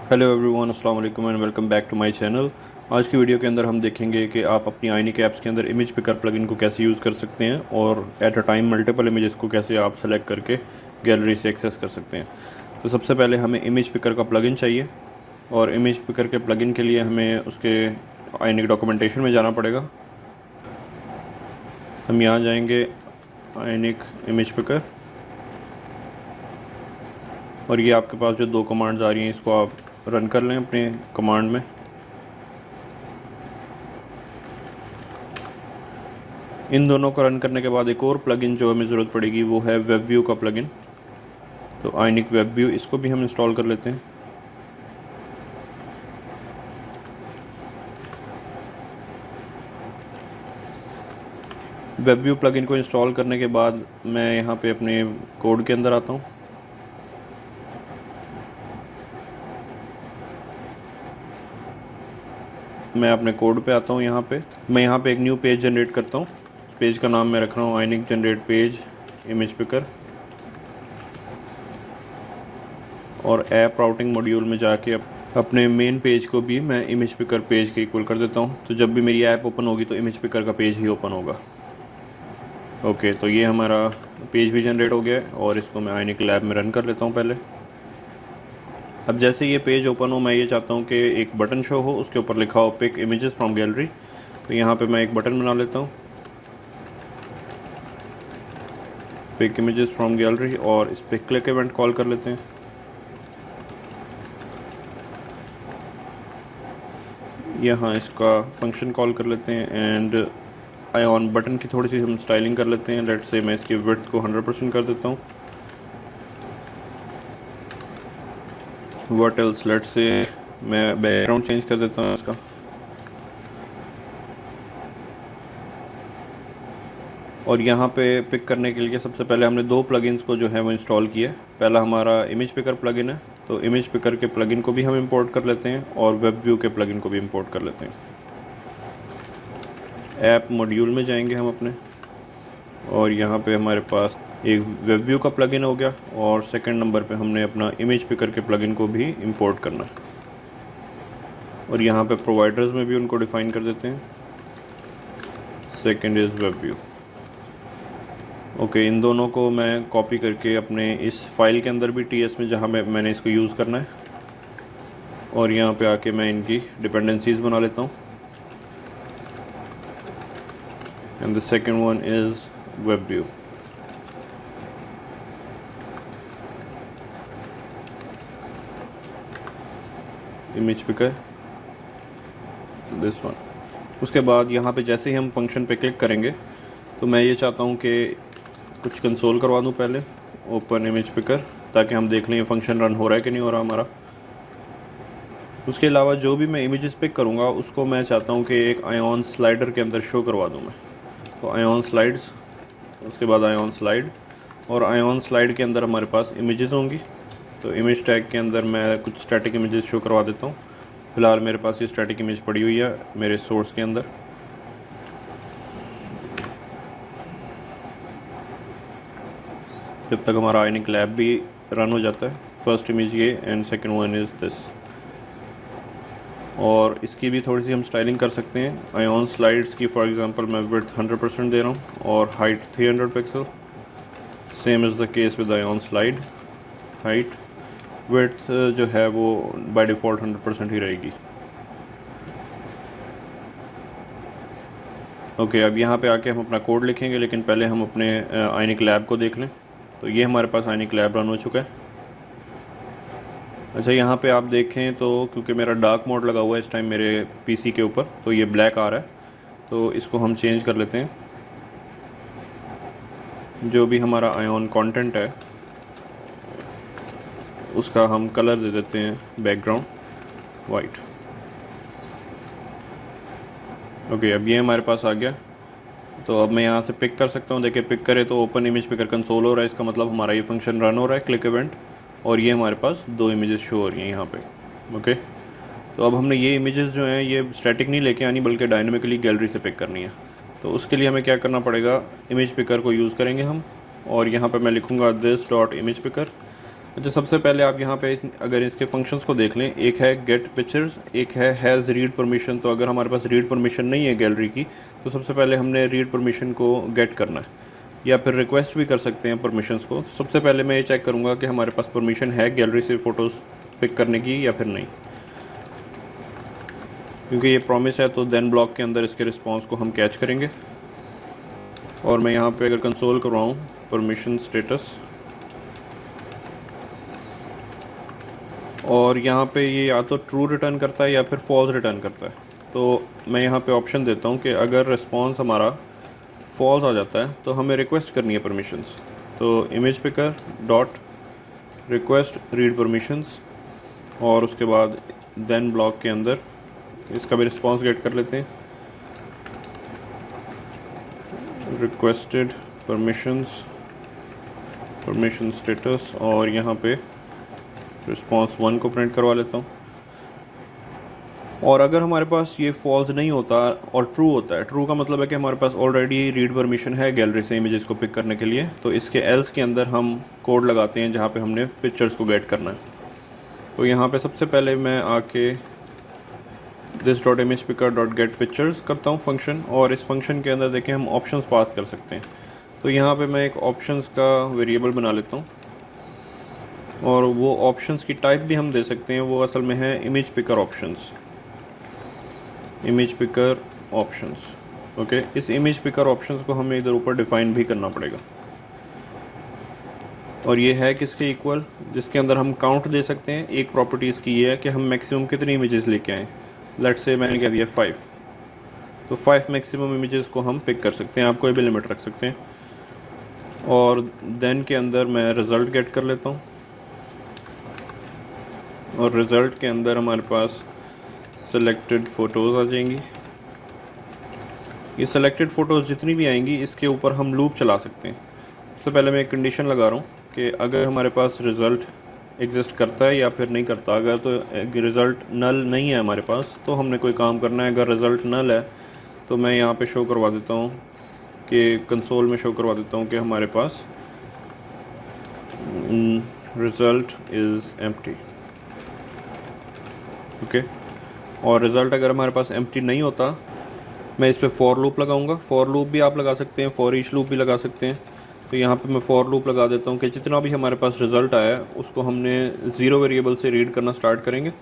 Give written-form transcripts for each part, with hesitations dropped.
Hello everyone, अस्सलाम वालेकुम and welcome back to my channel. आज की वीडियो के अंदर हम देखेंगे कि आप अपनी आईनिक ऐप्स के अंदर इमेज पिकर प्लगइन को कैसे यूज़ कर सकते हैं और at a time multiple images को कैसे आप सेलेक्ट करके गैलरी से एक्सेस कर सकते हैं। तो सबसे पहले हमें इमेज पिकर का प्लगइन चाहिए और इमेज पिकर के प्लगइन के लिए हमें उसके आईनिक डॉक्यूमेंटेशन में जाना पड़ेगा। हम यहाँ जाएंगे आईनिक इमेज पिकर और ये आपके पास जो दो कमांड्स आ रही हैं इसको आप रन कर लें अपने कमांड में। इन दोनों को रन करने के बाद एक और प्लगइन जो हमें ज़रूरत पड़ेगी वो है वेब व्यू का प्लगइन। तो आईनिक वेब व्यू, इसको भी हम इंस्टॉल कर लेते हैं। वेब व्यू प्लगइन को इंस्टॉल करने के बाद मैं यहाँ पे अपने कोड के अंदर आता हूँ। मैं अपने कोड पे आता हूँ। मैं यहाँ पे एक न्यू पेज जनरेट करता हूँ। पेज का नाम मैं रख रहा हूँ आईनिक जनरेट पेज इमेज पिकर, और ऐप राउटिंग मॉड्यूल में जाके अपने मेन पेज को भी मैं इमेज पिकर पेज के इक्वल कर देता हूँ। तो जब भी मेरी ऐप ओपन होगी तो इमेज पिकर का पेज ही ओपन होगा। ओके, तो ये हमारा पेज भी जनरेट हो गया है और इसको मैं आईनिक लैब में रन कर लेता हूँ पहले। अब जैसे ये पेज ओपन हो, मैं ये चाहता हूँ कि एक बटन शो हो, उसके ऊपर लिखा हो पिक इमेजेस फ्रॉम गैलरी। तो यहाँ पे मैं एक बटन बना लेता हूँ, पिक इमेजेस फ्रॉम गैलरी, और इस पर क्लिक इवेंट कॉल कर लेते हैं। यहाँ इसका फंक्शन कॉल कर लेते हैं एंड आई ऑन बटन की थोड़ी सी हम स्टाइलिंग कर लेते हैं। लेट से मैं इसकी विड्थ को 100% कर देता हूँ। व्हाट एल्स, लेट से मैं बैकग्राउंड चेंज कर देता हूँ इसका। और यहाँ पे पिक करने के लिए सबसे पहले हमने दो प्लगइन्स को जो है वो इंस्टॉल किए। पहला हमारा इमेज पिकर प्लगइन है, तो इमेज पिकर के प्लगइन को भी हम इंपोर्ट कर लेते हैं और वेब व्यू के प्लगइन को भी इंपोर्ट कर लेते हैं। ऐप मॉड्यूल में जाएंगे हम अपने, और यहाँ पे हमारे पास एक वेब व्यू का प्लगइन हो गया और सेकंड नंबर पे हमने अपना इमेज पिकर के प्लगइन को भी इंपोर्ट करना है। और यहाँ पे प्रोवाइडर्स में भी उनको डिफ़ाइन कर देते हैं। Second is web view. Okay, इन दोनों को मैं कॉपी करके अपने इस फाइल के अंदर भी टीएस में जहाँ मैंने इसको यूज़ करना है, और यहाँ पे आके मैं इनकी डिपेंडेंसीज़ बना लेता हूँ। And the second one is web view. Image picker this one. उसके बाद यहाँ पे जैसे ही हम फंक्शन पे क्लिक करेंगे तो मैं ये चाहता हूँ कि कुछ कंसोल करवा दूँ पहले, ओपन इमेज पिकर, ताकि हम देख लें ये फंक्शन रन हो रहा है कि नहीं हो रहा हमारा। उसके अलावा जो भी मैं इमेजेस पिक करूँगा उसको मैं चाहता हूँ कि एक आयन स्लाइडर के अंदर शो करवा दूँ मैं। तो आयन स्लाइड्स, उसके बाद आयन स्लाइड, और आयन स्लाइड के अंदर हमारे पास इमेजेस होंगी। तो इमेज टैग के अंदर मैं कुछ स्टैटिक इमेजेस शो करवा देता हूँ। फ़िलहाल मेरे पास ये स्टैटिक इमेज पड़ी हुई है मेरे सोर्स के अंदर। जब तक हमारा आईनिक लैब भी रन हो जाता है। फर्स्ट इमेज ये and second one is this. और इसकी भी थोड़ी सी हम स्टाइलिंग कर सकते हैं। आयन स्लाइड्स की फॉर एग्जांपल मैं विड्थ 100% दे रहा हूँ और height 300 pixel. Same is the case with ion slide. Height width जो है वो बाय डिफ़ॉल्ट 100% ही रहेगी। ओके, अब यहाँ पे आके हम अपना कोड लिखेंगे, लेकिन पहले हम अपने आईनिक लैब को देख लें। तो ये हमारे पास आईनिक लैब रन हो चुका है। अच्छा, यहाँ पे आप देखें तो क्योंकि मेरा डार्क मोड लगा हुआ है इस टाइम मेरे पीसी के ऊपर, तो ये ब्लैक आ रहा है। तो इसको हम चेंज कर लेते हैं। जो भी हमारा आयन कंटेंट है उसका हम कलर दे देते हैं बैकग्राउंड वाइट। ओके, अब ये हमारे पास आ गया। तो अब मैं यहाँ से पिक कर सकता हूँ। देखिए, पिक करे तो ओपन इमेज पिकर कंसोल हो रहा है, इसका मतलब हमारा ये फंक्शन रन हो रहा है, क्लिक इवेंट, और ये हमारे पास दो इमेजेस शो हो रही हैं यहाँ पे। ओके, तो अब हमने ये इमेजेस जो हैं ये स्टैटिक नहीं लेके आनी बल्कि डायनेमिकली गैलरी से पिक करनी है। तो उसके लिए हमें क्या करना पड़ेगा, इमेज पिकर को यूज़ करेंगे हम, और यहाँ पर मैं लिखूँगा दिस डॉट इमेज पिकर। अच्छा, सबसे पहले आप यहाँ पे अगर इसके फंक्शंस को देख लें, एक है गेट पिक्चर्स, एक है हैज़ रीड परमिशन। तो अगर हमारे पास रीड परमिशन नहीं है गैलरी की, तो सबसे पहले हमने रीड परमिशन को गेट करना है, या फिर रिक्वेस्ट भी कर सकते हैं परमिशंस को। सबसे पहले मैं ये चेक करूँगा कि हमारे पास परमिशन है गैलरी से फ़ोटोज़ पिक करने की या फिर नहीं, क्योंकि ये प्रॉमिस है। तो देन ब्लॉक के अंदर इसके रिस्पॉन्स को हम कैच करेंगे। और मैं यहाँ पे अगर कंसोल करवाऊँ परमिशन स्टेटस, और यहाँ पे ये या तो ट्रू रिटर्न करता है या फिर फॉल्स रिटर्न करता है। तो मैं यहाँ पे ऑप्शन देता हूँ कि अगर रिस्पॉन्स हमारा फॉल्स आ जाता है तो हमें रिक्वेस्ट करनी है परमिशंस। तो image picker dot request read permissions, और उसके बाद देन ब्लॉक के अंदर इसका भी रिस्पॉन्स गेट कर लेते हैं, रिक्वेस्टेड परमिशंस, परमिशन स्टेटस, और यहाँ पे रिस्पॉन्स 1 को प्रिंट करवा लेता हूँ। और अगर हमारे पास ये फॉल्स नहीं होता और ट्रू होता है, ट्रू का मतलब है कि हमारे पास ऑलरेडी रीड परमिशन है गैलरी से इमेजेस को पिक करने के लिए, तो इसके एल्स के अंदर हम कोड लगाते हैं जहाँ पे हमने पिक्चर्स को गेट करना है। तो यहाँ पे सबसे पहले मैं आके this dot image picker dot gate pictures करता हूँ फंक्शन, और इस फंक्शन के अंदर देखें हम ऑप्शंस पास कर सकते हैं। तो यहाँ पे मैं एक ऑप्शंस का वेरिएबल बना लेता हूँ, और वो ऑप्शंस की टाइप भी हम दे सकते हैं। वो असल में है image picker options, image picker options. Okay, इस इमेज पिकर ऑप्शंस को हमें इधर ऊपर डिफ़ाइन भी करना पड़ेगा। और ये है किसके इक्वल, जिसके अंदर हम काउंट दे सकते हैं। एक प्रॉपर्टी इसकी ये है कि हम मैक्सिमम कितनी इमेजेस लेके आएँ। लेट्स से मैंने कह दिया 5, तो 5 मैक्सिमम इमेजेस को हम पिक कर सकते हैं। आप कोई भी लिमिट रख सकते हैं। और देन के अंदर मैं रिज़ल्ट गेट कर लेता हूँ, और रिज़ल्ट के अंदर हमारे पास सेलेक्टेड फ़ोटोज़ आ जाएंगी। ये सेलेक्टेड फ़ोटोज़ जितनी भी आएंगी इसके ऊपर हम लूप चला सकते हैं। सबसे पहले मैं एक कंडीशन लगा रहा हूँ कि अगर हमारे पास रिज़ल्ट एग्जिस्ट करता है या फिर नहीं करता। अगर तो रिज़ल्ट नल नहीं है हमारे पास तो हमने कोई काम करना है। अगर रिज़ल्ट नल है तो मैं यहाँ पे शो करवा देता हूँ कि कंसोल में शो करवा देता हूँ कि हमारे पास रिज़ल्ट इज़ एम्प्टी। ओके, और रिज़ल्ट अगर हमारे पास एम्प्टी नहीं होता, मैं इस पर फॉर लूप लगाऊंगा। फॉर लूप भी आप लगा सकते हैं, फॉर ईच लूप भी लगा सकते हैं। तो यहाँ पे मैं फॉर लूप लगा देता हूँ कि जितना भी हमारे पास रिज़ल्ट आया है उसको हमने 0 वेरिएबल से रीड करना स्टार्ट करेंगे,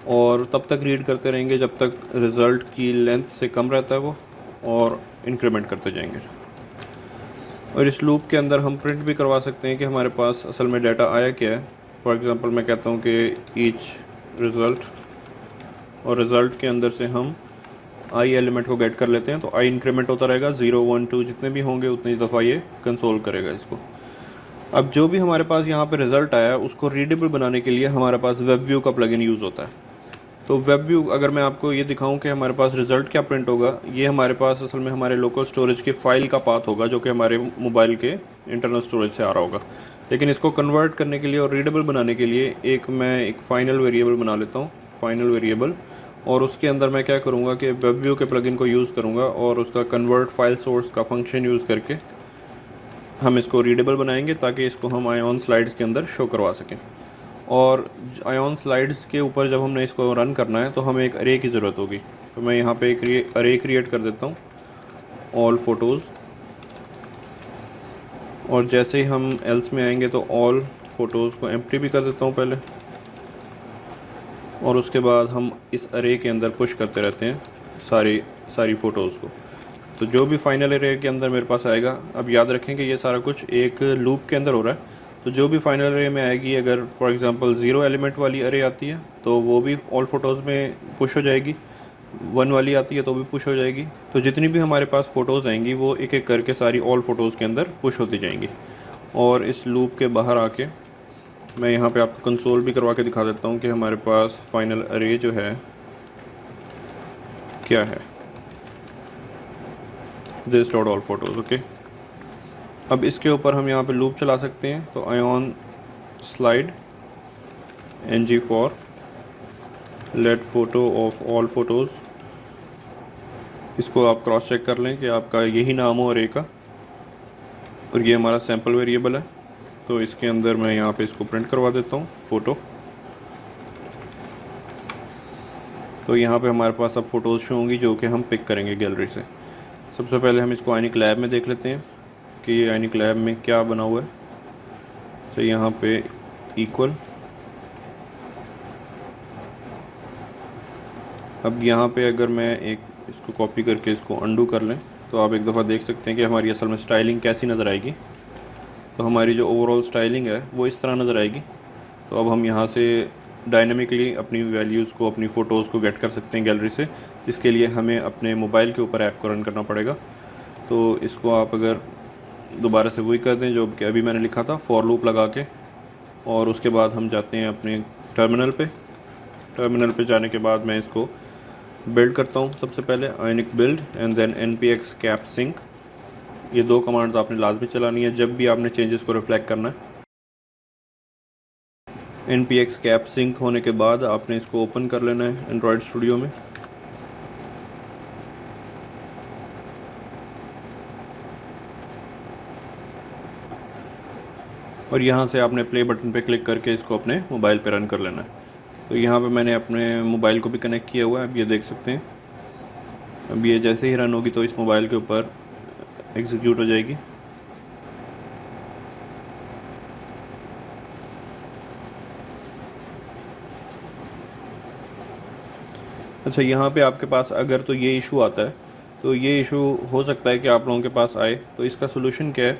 और तब तक रीड करते रहेंगे जब तक रिज़ल्ट की लेंथ से कम रहता है वो, और इंक्रीमेंट करते जाएंगे। और इस लूप के अंदर हम प्रिंट भी करवा सकते हैं कि हमारे पास असल में डाटा आया क्या है। फॉर एग्ज़ाम्पल मैं कहता हूँ कि ईच रिज़ल्ट, और रिज़ल्ट के अंदर से हम आई एलिमेंट को गेट कर लेते हैं। तो आई इंक्रीमेंट होता रहेगा, 0 1 2 जितने भी होंगे उतनी दफ़ा ये कंसोल करेगा इसको। अब जो भी हमारे पास यहाँ पे रिज़ल्ट आया है उसको रीडेबल बनाने के लिए हमारे पास वेब व्यू का प्लगइन यूज़ होता है। तो वेब व्यू, अगर मैं आपको ये दिखाऊं कि हमारे पास रिज़ल्ट क्या प्रिंट होगा, ये हमारे पास असल में हमारे लोकल स्टोरेज के फ़ाइल का पाथ होगा जो कि हमारे मोबाइल के इंटरनल स्टोरेज से आ रहा होगा। लेकिन इसको कन्वर्ट करने के लिए और रीडेबल बनाने के लिए मैं एक फ़ाइनल वेरिएबल बना लेता हूँ, फ़ाइनल वेरिएबल। और उसके अंदर मैं क्या करूँगा कि वेब व्यू के प्लगइन को यूज़ करूँगा, और उसका कन्वर्ट फाइल सोर्स का फंक्शन यूज़ करके हम इसको रीडेबल बनाएंगे ताकि इसको हम आयॉन स्लाइड्स के अंदर शो करवा सकें। और आयॉन स्लाइड्स के ऊपर जब हमने इसको रन करना है तो हमें एक अरे की ज़रूरत होगी। तो मैं यहाँ पे एक अरे क्रिएट कर देता हूँ, ऑल फ़ोटोज़, और जैसे ही हम एल्स में आएंगे तो ऑल फ़ोटोज़ को एम्प्टी भी कर देता हूँ पहले, और उसके बाद हम इस अरे के अंदर पुश करते रहते हैं सारी फ़ोटोज़ को। तो जो भी फाइनल अरे के अंदर मेरे पास आएगा, अब याद रखें कि ये सारा कुछ एक लूप के अंदर हो रहा है। तो जो भी फाइनल अरे में आएगी, अगर फॉर एग्ज़ाम्पल 0 एलिमेंट वाली अरे आती है तो वो भी ऑल फ़ोटोज़ में पुश हो जाएगी, 1 वाली आती है तो भी पुश हो जाएगी। तो जितनी भी हमारे पास फ़ोटोज़ आएंगी वो एक एक करके सारी ऑल फ़ोटोज़ के अंदर पुश होती जाएंगी। और इस लूप के बाहर आके मैं यहाँ पे आपको कंसोल भी करवा के दिखा देता हूँ कि हमारे पास फाइनल अरे जो है क्या है, this dot all photos. Okay, अब इसके ऊपर हम यहाँ पे लूप चला सकते हैं। तो ion slide ng for let photo of all photos, इसको आप क्रॉस चेक कर लें कि आपका यही नाम हो अरे का, और ये हमारा सैम्पल वेरिएबल है। तो इसके अंदर मैं यहाँ पे इसको प्रिंट करवा देता हूँ फ़ोटो। तो यहाँ पे हमारे पास अब फ़ोटोज़ शो होंगी जो कि हम पिक करेंगे गैलरी से। सबसे पहले हम इसको आइनिक लैब में देख लेते हैं कि ये आइनिक लैब में क्या बना हुआ है। तो यहाँ पे इक्वल, अब यहाँ पे अगर मैं एक इसको कॉपी करके इसको अंडू कर लें तो आप एक दफ़ा देख सकते हैं कि हमारी असल में स्टाइलिंग कैसी नज़र आएगी। तो हमारी जो ओवरऑल स्टाइलिंग है वो इस तरह नज़र आएगी। तो अब हम यहाँ से डायनामिकली अपनी वैल्यूज़ को, अपनी फ़ोटोज़ को गेट कर सकते हैं गैलरी से। इसके लिए हमें अपने मोबाइल के ऊपर ऐप को रन करना पड़ेगा। तो इसको आप अगर दोबारा से वही कर दें जो कि अभी मैंने लिखा था, फॉर लूप लगा के, और उसके बाद हम जाते हैं अपने टर्मिनल पे। टर्मिनल पे जाने के बाद मैं इसको बिल्ड करता हूँ। सबसे पहले Ionic build and then npx cap sync. ये दो कमांड्स आपने लाजमी चलानी है जब भी आपने चेंजेस को रिफ्लेक्ट करना है। npx कैप सिंक होने के बाद आपने इसको ओपन कर लेना है एंड्रॉयड स्टूडियो में। और यहाँ से आपने प्ले बटन पे क्लिक करके इसको अपने मोबाइल पे रन कर लेना है। तो यहाँ पे मैंने अपने मोबाइल को भी कनेक्ट किया हुआ है, अब ये देख सकते हैं। अब ये जैसे ही रन होगी तो इस मोबाइल के ऊपर एग्जीक्यूट हो जाएगी। अच्छा, यहाँ पे आपके पास अगर तो ये इशू आता है, तो ये इशू हो सकता है कि आप लोगों के पास आए। तो इसका सोल्यूशन क्या है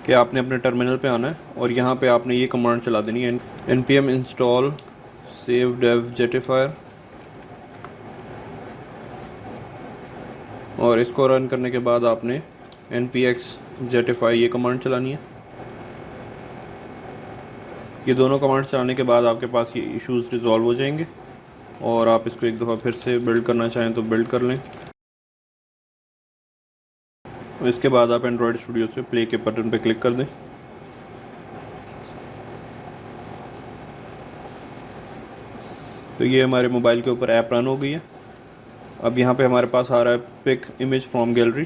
कि आपने अपने टर्मिनल पे आना है और यहाँ पे आपने ये कमांड चला देनी है, npm इंस्टॉल सेव डेव जेटिफायर, और इसको रन करने के बाद आपने npx जेटिफाई ये कमांड चलानी है। ये दोनों कमांड चलाने के बाद आपके पास ये इश्यूज़ रिजॉल्व हो जाएंगे और आप इसको एक दफ़ा फिर से बिल्ड करना चाहें तो बिल्ड कर लें। और इसके बाद आप एंड्रॉयड स्टूडियो से प्ले के बटन पे क्लिक कर दें। तो ये हमारे मोबाइल के ऊपर ऐप रन हो गई है। अब यहाँ पे हमारे पास आ रहा है पिक इमेज फ्रॉम गैलरी।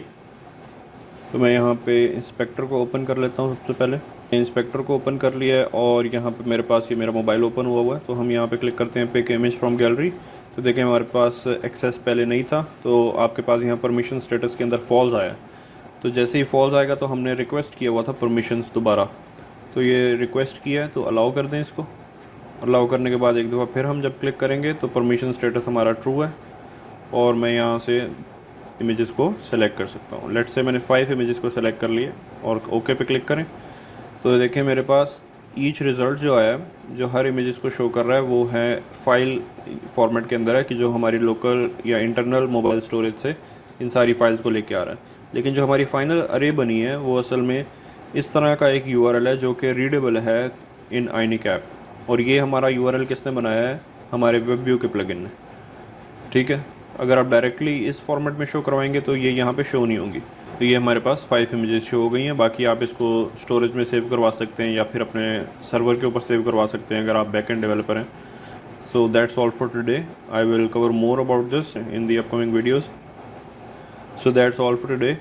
तो मैं यहाँ पे इंस्पेक्टर को ओपन कर लेता हूँ। सबसे पहले इंस्पेक्टर को ओपन कर लिया है और यहाँ पे मेरे पास ये मेरा मोबाइल ओपन हुआ है। तो हम यहाँ पे क्लिक करते हैं पिक इमेज फ्रॉम गैलरी। तो देखें हमारे पास एक्सेस पहले नहीं था, तो आपके पास यहाँ परमिशन स्टेटस के अंदर फॉल्स आया। तो जैसे ही फॉल्स आएगा तो हमने रिक्वेस्ट किया हुआ था परमिशंस दोबारा, तो ये रिक्वेस्ट किया है तो अलाउ कर दें इसको। अलाउ करने के बाद एक दफ़ा फिर हम जब क्लिक करेंगे तो परमिशन स्टेटस हमारा ट्रू है और मैं यहाँ से इमेजेस को सेलेक्ट कर सकता हूँ। लेट्स से मैंने 5 इमेजेस को सेलेक्ट कर लिए और ओके पे क्लिक करें। तो देखें मेरे पास ईच रिज़ल्ट जो आया है, जो हर इमेजेस को शो कर रहा है वो है फाइल फॉर्मेट के अंदर है, कि जो हमारी लोकल या इंटरनल मोबाइल स्टोरेज से इन सारी फाइल्स को लेके आ रहा है। लेकिन जो हमारी फाइनल अरे बनी है वो असल में इस तरह का एक URL है जो कि रीडेबल है इन आइनिक ऐप। और ये हमारा URL किसने बनाया है? हमारे वेब व्यू के प्लगइन ने। ठीक है, अगर आप डायरेक्टली इस फॉर्मेट में शो करवाएंगे तो ये यहाँ पे शो नहीं होंगी। तो ये हमारे पास 5 इमेजेस शो हो गई हैं। बाकी आप इसको स्टोरेज में सेव करवा सकते हैं या फिर अपने सर्वर के ऊपर सेव करवा सकते हैं अगर आप बैकएंड डेवलपर हैं। So that's all for today. I will cover more about this in the upcoming videos. So that's all for today.